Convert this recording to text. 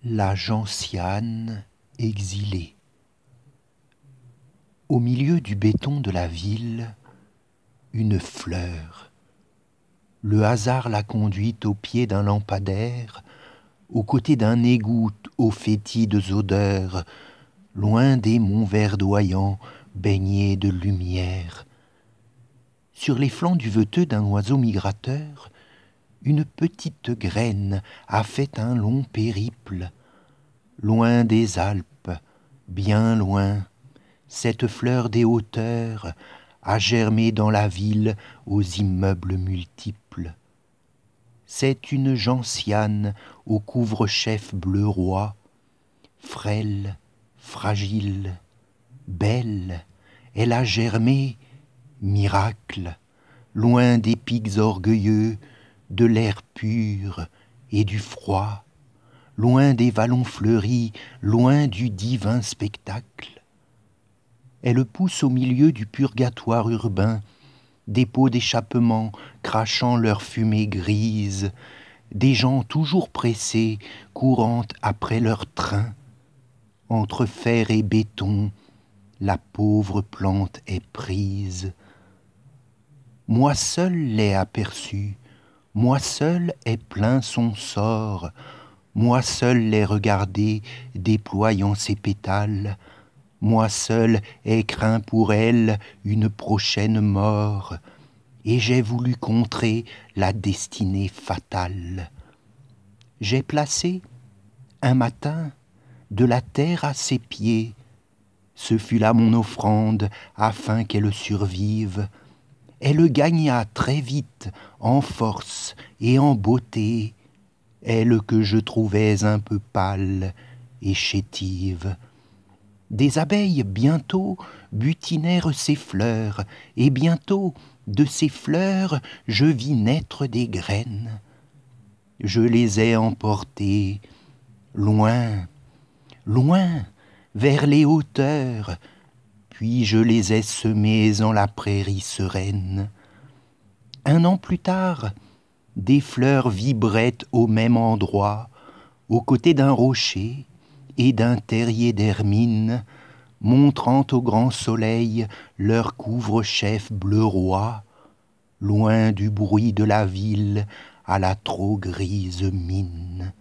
La gentiane exilée. Au milieu du béton de la ville, une fleur. Le hasard l'a conduite au pied d'un lampadaire, aux côtés d'un égout aux fétides odeurs, loin des monts verdoyants baignés de lumière. Sur les flancs duveteux d'un oiseau migrateur, une petite graine a fait un long périple. Loin des Alpes, bien loin, cette fleur des hauteurs a germé dans la ville aux immeubles multiples. C'est une gentiane au couvre-chef bleu roi, frêle, fragile, belle, elle a germé, miracle, loin des pics orgueilleux, de l'air pur et du froid, loin des vallons fleuris, loin du divin spectacle. Elle pousse au milieu du purgatoire urbain, des pots d'échappement crachant leur fumée grise, des gens toujours pressés, courant après leur train. Entre fer et béton, la pauvre plante est prise. Moi seul l'ai aperçue, moi seul ai plaint son sort, moi seul l'ai regardée déployant ses pétales, moi seul ai craint pour elle une prochaine mort, et j'ai voulu contrer la destinée fatale. J'ai placé, un matin, de la terre à ses pieds, ce fut là mon offrande afin qu'elle survive. Elle gagna très vite en force et en beauté, elle que je trouvais un peu pâle et chétive. Des abeilles bientôt butinèrent ses fleurs, et bientôt de ces fleurs je vis naître des graines. Je les ai emportées loin, loin, vers les hauteurs, puis je les ai semées en la prairie sereine. Un an plus tard, des fleurs vibraient au même endroit, aux côtés d'un rocher et d'un terrier d'hermine, montrant au grand soleil leur couvre-chef bleu roi, loin du bruit de la ville à la trop grise mine.